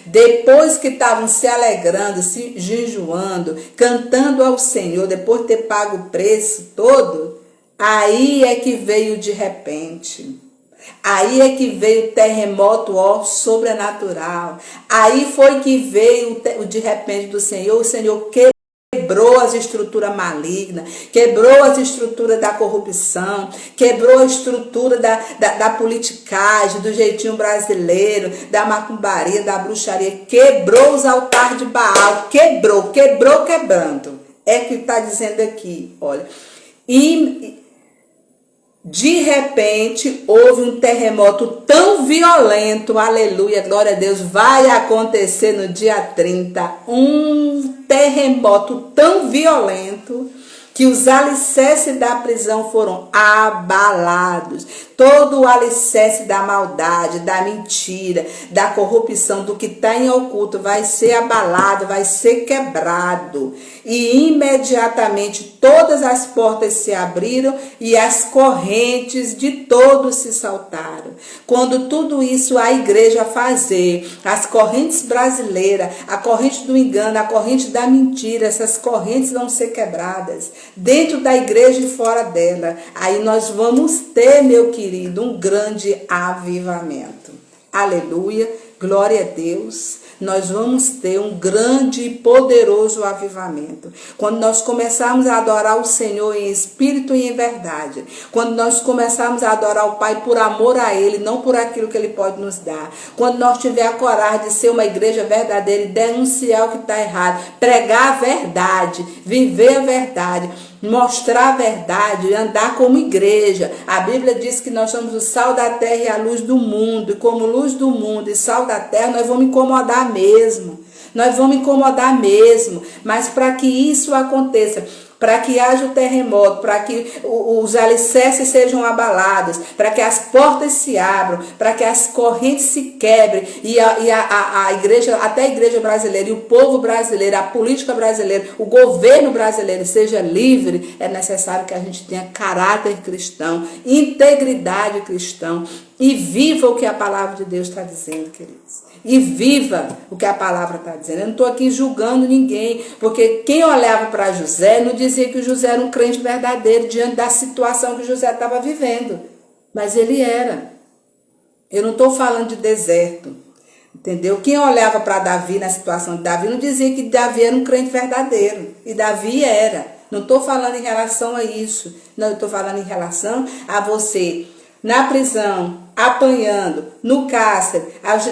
Depois que estavam se alegrando, se jejuando, cantando ao Senhor, depois de ter pago o preço todo, aí é que veio de repente. Aí é que veio o terremoto sobrenatural. Aí foi que veio o de repente do Senhor. O Senhor quebrou as estruturas malignas, quebrou as estruturas da corrupção, quebrou a estrutura da politicagem, do jeitinho brasileiro, da macumbaria, da bruxaria, quebrou os altares de Baal, quebrando. É que está dizendo aqui, olha. E de repente houve um terremoto tão violento, aleluia, glória a Deus, vai acontecer no dia 30, um terremoto tão violento que os alicerces da prisão foram abalados. Todo o alicerce da maldade, da mentira, da corrupção, do que está em oculto vai ser abalado, vai ser quebrado. E imediatamente todas as portas se abriram e as correntes de todos se saltaram. Quando tudo isso a igreja fazer, as correntes brasileiras, a corrente do engano, a corrente da mentira, essas correntes vão ser quebradas dentro da igreja e fora dela. Aí nós vamos ter, meu querido, um grande avivamento. Aleluia, glória a Deus. Nós vamos ter um grande e poderoso avivamento. Quando nós começarmos a adorar o Senhor em espírito e em verdade. Quando nós começarmos a adorar o Pai por amor a Ele, não por aquilo que Ele pode nos dar. Quando nós tivermos a coragem de ser uma igreja verdadeira e denunciar o que está errado. Pregar a verdade, viver a verdade, mostrar a verdade, andar como igreja. A Bíblia diz que nós somos o sal da terra e a luz do mundo. E como luz do mundo e sal da terra, nós vamos incomodar mesmo. Nós vamos incomodar mesmo. Mas para que isso aconteça, para que haja o terremoto, para que os alicerces sejam abalados, para que as portas se abram, para que as correntes se quebrem e a igreja, até a igreja brasileira e o povo brasileiro, a política brasileira, o governo brasileiro seja livre, é necessário que a gente tenha caráter cristão, integridade cristã e viva o que a palavra de Deus está dizendo, queridos. E viva o que a palavra está dizendo. Eu não estou aqui julgando ninguém, porque quem olhava para José não dizia que o José era um crente verdadeiro diante da situação que José estava vivendo. Mas ele era. Eu não estou falando de deserto, entendeu? Quem olhava para Davi na situação de Davi não dizia que Davi era um crente verdadeiro. E Davi era. Não estou falando em relação a isso. Não, eu estou falando em relação a você na prisão, apanhando, no cárcere,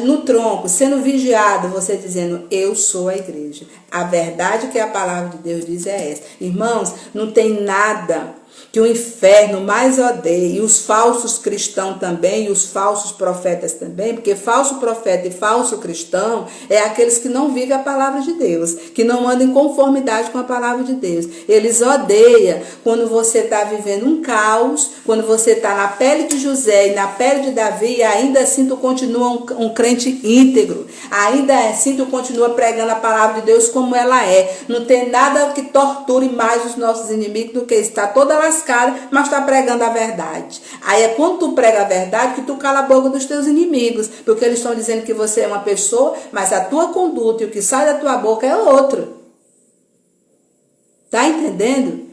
no tronco, sendo vigiado, você dizendo, eu sou a igreja. A verdade que a palavra de Deus diz é essa. Irmãos, não tem nada que o inferno mais odeia, e os falsos cristãos também, e os falsos profetas também, porque falso profeta e falso cristão é aqueles que não vivem a palavra de Deus, que não andam em conformidade com a palavra de Deus. Eles odeiam quando você está vivendo um caos, quando você está na pele de José e na pele de Davi, e ainda assim tu continua um crente íntegro, ainda assim tu continua pregando a palavra de Deus como ela é. Não tem nada que torture mais os nossos inimigos do que estar toda lascada, mas está pregando a verdade. Aí é quando tu prega a verdade que tu cala a boca dos teus inimigos, porque eles estão dizendo que você é uma pessoa, mas a tua conduta e o que sai da tua boca é outro. Tá entendendo?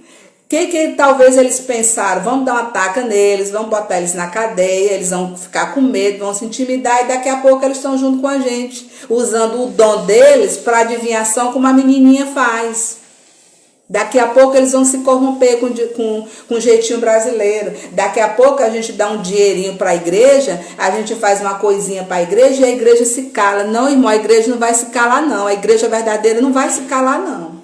Que talvez eles pensaram, vamos dar uma taca neles, vamos botar eles na cadeia, eles vão ficar com medo, vão se intimidar, e daqui a pouco eles estão junto com a gente, usando o dom deles para adivinhação, como a menininha faz. Daqui a pouco eles vão se corromper com jeitinho brasileiro. Daqui a pouco a gente dá um dinheirinho para a igreja, a gente faz uma coisinha para a igreja e a igreja se cala. Não, irmão, a igreja não vai se calar, não. A igreja verdadeira não vai se calar, não.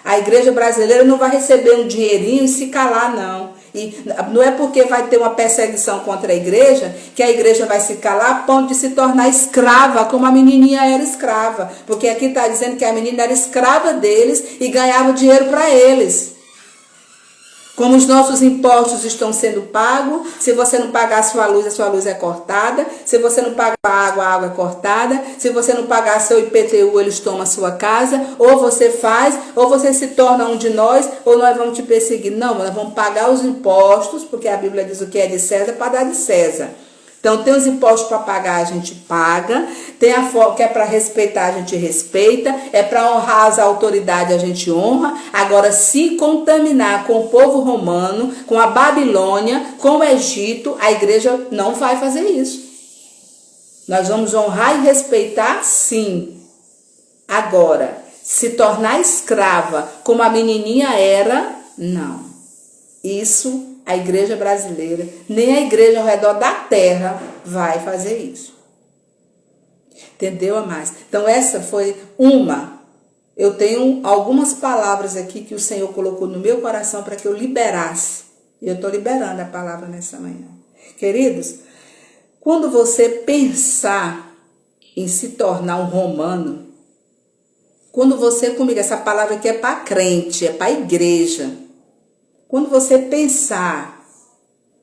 A igreja brasileira não vai receber um dinheirinho e se calar, não. E não é porque vai ter uma perseguição contra a igreja que a igreja vai se calar a ponto de se tornar escrava, como a menininha era escrava. Porque aqui está dizendo que a menina era escrava deles e ganhava dinheiro para eles. Como os nossos impostos estão sendo pagos, se você não pagar a sua luz é cortada. Se você não pagar a água é cortada. Se você não pagar seu IPTU, eles tomam a sua casa. Ou você faz, ou você se torna um de nós, ou nós vamos te perseguir. Não, nós vamos pagar os impostos, porque a Bíblia diz o que é de César para dar de César. Então, tem os impostos para pagar, a gente paga. Tem a forma que é para respeitar, a gente respeita. É para honrar as autoridades, a gente honra. Agora, se contaminar com o povo romano, com a Babilônia, com o Egito, a igreja não vai fazer isso. Nós vamos honrar e respeitar, sim. Agora, se tornar escrava, como a menininha era, não. Isso a igreja brasileira, nem a igreja ao redor da terra vai fazer isso. Entendeu, amados? Então essa foi uma. Eu tenho algumas palavras aqui que o Senhor colocou no meu coração para que eu liberasse. E eu estou liberando a palavra nessa manhã. Queridos, quando você pensar em se tornar um romano, quando você comigo, essa palavra aqui é para crente, é para a igreja. Quando você pensar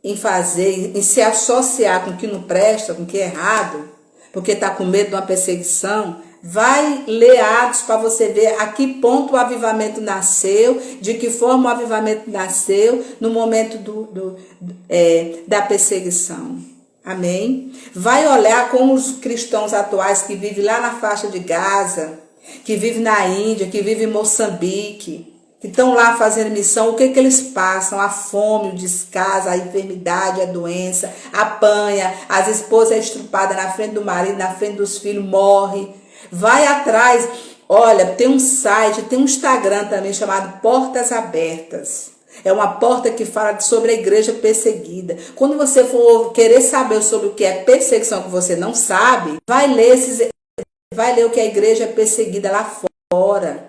em fazer, em se associar com o que não presta, com o que é errado, porque está com medo de uma perseguição, vai ler Atos para você ver a que ponto o avivamento nasceu, de que forma o avivamento nasceu no momento da perseguição. Amém? Vai olhar como os cristãos atuais que vivem lá na faixa de Gaza, que vivem na Índia, que vivem em Moçambique, que estão lá fazendo missão, o que eles passam? A fome, o descaso, a enfermidade, a doença, apanha, as esposas é estrupada na frente do marido, na frente dos filhos, morre. Vai atrás, olha, tem um site, tem um Instagram também chamado Portas Abertas. É uma porta que fala sobre a igreja perseguida. Quando você for querer saber sobre o que é perseguição que você não sabe, vai ler o que a igreja é perseguida lá fora.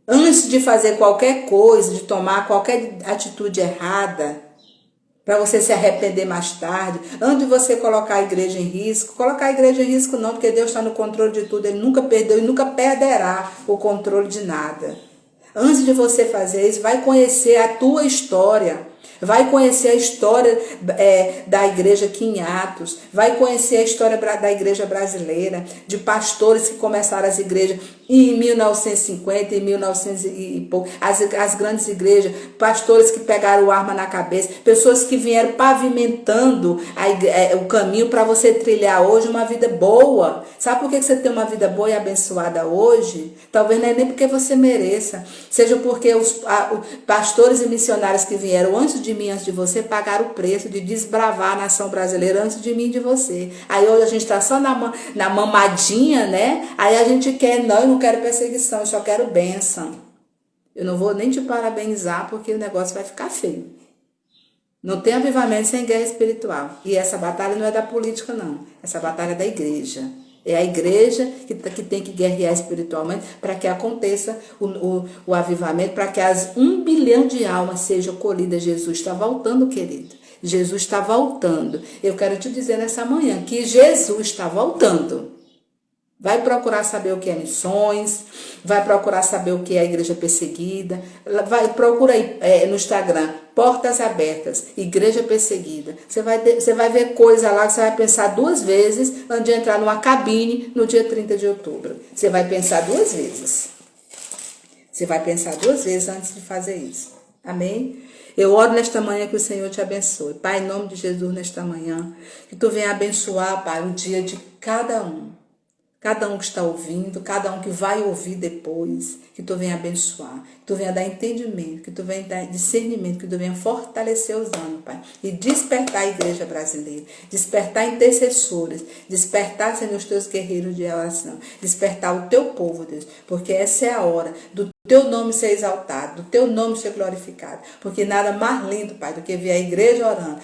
Antes de fazer qualquer coisa, de tomar qualquer atitude errada, para você se arrepender mais tarde, antes de você colocar a igreja em risco, colocar a igreja em risco não, porque Deus está no controle de tudo, Ele nunca perdeu e nunca perderá o controle de nada. Antes de você fazer isso, vai conhecer a tua história, vai conhecer a história da igreja aqui em Atos, vai conhecer a história da igreja brasileira, de pastores que começaram as igrejas em 1950, em 1900 e pouco, as grandes igrejas, pastores que pegaram arma na cabeça, pessoas que vieram pavimentando o caminho para você trilhar hoje uma vida boa. Sabe por que você tem uma vida boa e abençoada hoje? Talvez não é nem porque você mereça, seja porque os pastores e missionários que vieram antes de mim, antes de você, pagaram o preço de desbravar a nação brasileira antes de mim e de você. Aí hoje a gente está só na mamadinha, né? Aí a gente quer, não, eu não quero perseguição, eu só quero bênção. Eu não vou nem te parabenizar porque o negócio vai ficar feio. Não tem avivamento sem guerra espiritual. E essa batalha não é da política, não. Essa batalha é da igreja. É a igreja que tem que guerrear espiritualmente para que aconteça o avivamento, para que as 1 bilhão de almas sejam colhidas. Jesus está voltando, querido. Jesus está voltando. Eu quero te dizer nessa manhã que Jesus está voltando. Vai procurar saber o que é missões, vai procurar saber o que é a igreja perseguida, procura aí no Instagram, Portas Abertas, Igreja Perseguida. Você vai ver coisa lá que você vai pensar 2 vezes antes de entrar numa cabine no dia 30 de outubro. Você vai pensar 2 vezes. Você vai pensar 2 vezes antes de fazer isso. Amém? Eu oro nesta manhã que o Senhor te abençoe. Pai, em nome de Jesus, nesta manhã, que tu venha abençoar, Pai, o dia de cada um. Cada um que está ouvindo, cada um que vai ouvir depois, que tu venha abençoar, que tu venha dar entendimento, que tu venha dar discernimento, que tu venha fortalecer os ânimos, Pai, e despertar a igreja brasileira, despertar intercessores, despertar, Senhor, os teus guerreiros de oração, despertar o teu povo, Deus, porque essa é a hora do teu nome ser exaltado, do teu nome ser glorificado, porque nada mais lindo, Pai, do que ver a igreja orando,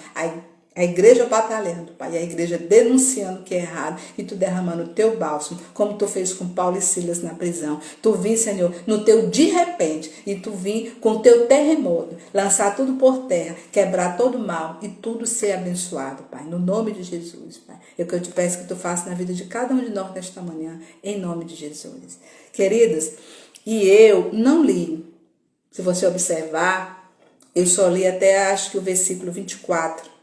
a igreja batalhando, Pai, a igreja denunciando o que é errado e tu derramando o teu bálsamo, como tu fez com Paulo e Silas na prisão. Tu vim, Senhor, no teu de repente, e tu vim com o teu terremoto, lançar tudo por terra, quebrar todo mal e tudo ser abençoado, Pai, no nome de Jesus, Pai. É o que eu te peço que tu faças na vida de cada um de nós nesta manhã, em nome de Jesus. Queridas, e eu não li, se você observar, eu só li até acho que o versículo 24.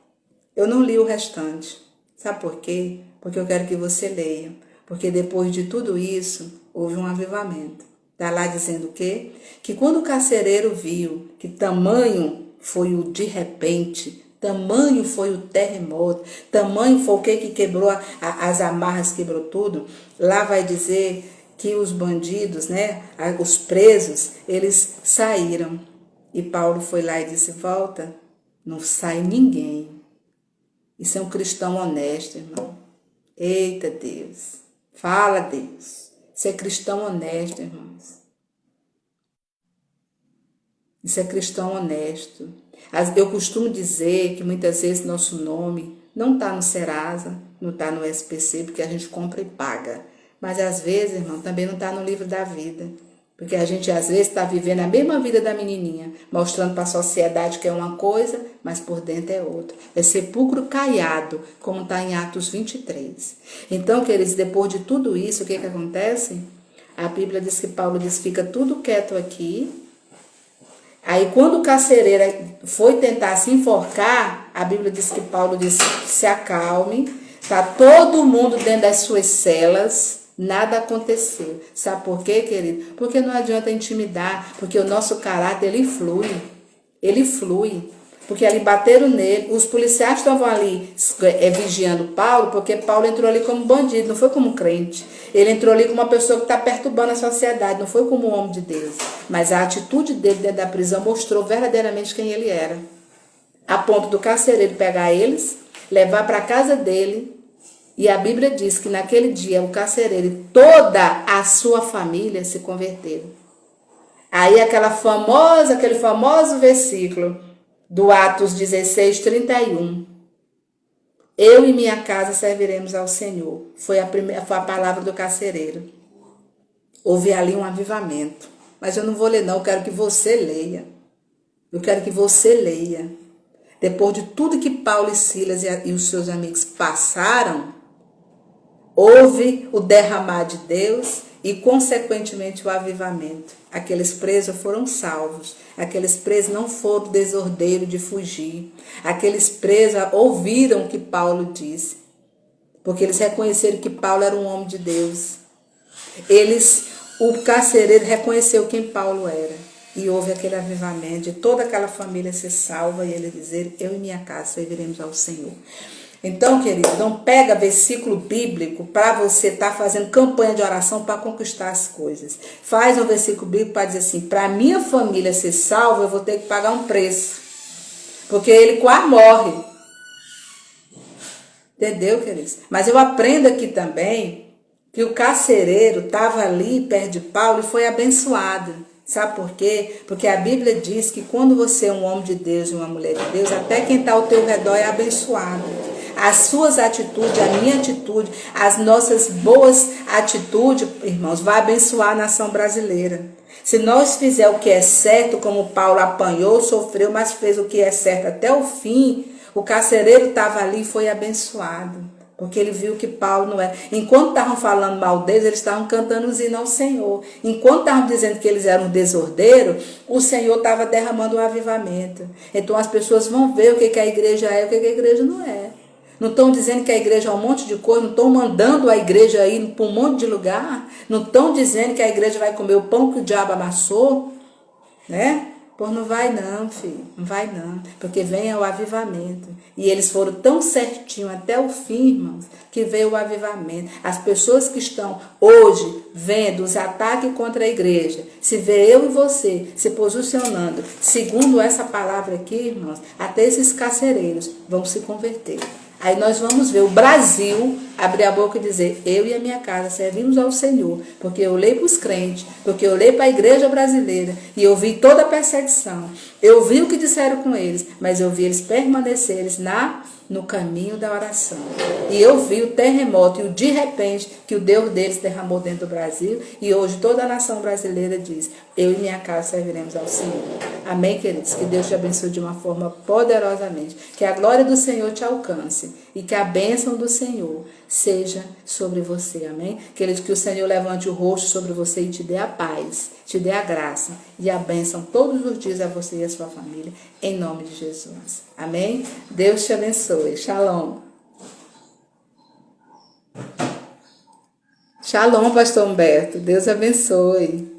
Eu não li o restante. Sabe por quê? Porque eu quero que você leia. Porque depois de tudo isso, houve um avivamento. Está lá dizendo o quê? Que quando o carcereiro viu que tamanho foi o de repente, tamanho foi o terremoto, tamanho foi o que quebrou as amarras, quebrou tudo, lá vai dizer que os bandidos, né, os presos, eles saíram. E Paulo foi lá e disse, volta, não sai ninguém. Isso é um cristão honesto, irmão. Eita, Deus. Fala, Deus. Isso é cristão honesto, irmãos. Isso é cristão honesto. Eu costumo dizer que muitas vezes nosso nome não está no Serasa, não está no SPC, porque a gente compra e paga. Mas às vezes, irmão, também não está no livro da vida. Porque a gente às vezes está vivendo a mesma vida da menininha, mostrando para a sociedade que é uma coisa, mas por dentro é outra. É sepulcro caiado, como está em Atos 23. Então, queridos, depois de tudo isso, o que acontece? A Bíblia diz que Paulo diz, fica tudo quieto aqui. Aí quando o carcereiro foi tentar se enforcar, a Bíblia diz que Paulo disse, se acalme, está todo mundo dentro das suas celas. Nada aconteceu. Sabe por quê, querido? Porque não adianta intimidar, porque o nosso caráter, ele flui. Ele flui. Porque ali bateram nele, os policiais estavam ali vigiando Paulo, porque Paulo entrou ali como bandido, não foi como crente. Ele entrou ali como uma pessoa que está perturbando a sociedade, não foi como um homem de Deus. Mas a atitude dele dentro da prisão mostrou verdadeiramente quem ele era. A ponto do carcereiro pegar eles, levar para a casa dele. E a Bíblia diz que naquele dia o carcereiro e toda a sua família se converteram. Aí aquele famoso versículo do Atos 16, 31. Eu e minha casa serviremos ao Senhor. Foi a palavra do carcereiro. Houve ali um avivamento. Mas eu não vou ler não, eu quero que você leia. Eu quero que você leia. Depois de tudo que Paulo e Silas e os seus amigos passaram, houve o derramar de Deus e, consequentemente, o avivamento. Aqueles presos foram salvos. Aqueles presos não foram desordeiros de fugir. Aqueles presos ouviram o que Paulo disse. Porque eles reconheceram que Paulo era um homem de Deus. O carcereiro reconheceu quem Paulo era. E houve aquele avivamento de toda aquela família ser salva e ele dizer, eu e minha casa serviremos ao Senhor. Então, querido, não pega versículo bíblico para você estar fazendo campanha de oração para conquistar as coisas. Faz um versículo bíblico para dizer assim, para minha família ser salva, eu vou ter que pagar um preço. Porque ele quase morre. Entendeu, queridos? Mas eu aprendo aqui também que o carcereiro estava ali perto de Paulo e foi abençoado. Sabe por quê? Porque a Bíblia diz que quando você é um homem de Deus e uma mulher de Deus, até quem está ao teu redor é abençoado. As suas atitudes, a minha atitude, as nossas boas atitudes, irmãos, vai abençoar a nação brasileira. Se nós fizer o que é certo, como Paulo apanhou, sofreu, mas fez o que é certo até o fim, o carcereiro estava ali e foi abençoado. Porque ele viu que Paulo não era. Enquanto estavam falando mal deles, eles estavam cantando os hinos ao Senhor. Enquanto estavam dizendo que eles eram desordeiros, o Senhor estava derramando o avivamento. Então as pessoas vão ver o que a igreja é e o que a igreja não é. Não estão dizendo que a igreja é um monte de coisa, não estão mandando a igreja ir para um monte de lugar, não estão dizendo que a igreja vai comer o pão que o diabo amassou, né? Pois não vai não, filho, não vai não, porque vem o avivamento. E eles foram tão certinho até o fim, irmãos, que veio o avivamento. As pessoas que estão hoje vendo os ataques contra a igreja, se vê eu e você se posicionando segundo essa palavra aqui, irmãos, até esses carcereiros vão se converter. Aí nós vamos ver o Brasil abrir a boca e dizer, eu e a minha casa servimos ao Senhor, porque eu olhei para os crentes, porque eu olhei para a igreja brasileira e eu vi toda a perseguição. Eu vi o que disseram com eles, mas eu vi eles permanecerem no caminho da oração. E eu vi o terremoto e o de repente que o Deus deles derramou dentro do Brasil e hoje toda a nação brasileira diz, eu e minha casa serviremos ao Senhor. Amém, queridos? Que Deus te abençoe de uma forma poderosamente. Que a glória do Senhor te alcance e que a bênção do Senhor seja sobre você. Amém? Queridos, que o Senhor levante o rosto sobre você e te dê a paz, te dê a graça e a bênção todos os dias a você e a sua família, em nome de Jesus. Amém? Deus te abençoe. Shalom. Shalom, pastor Humberto. Deus abençoe.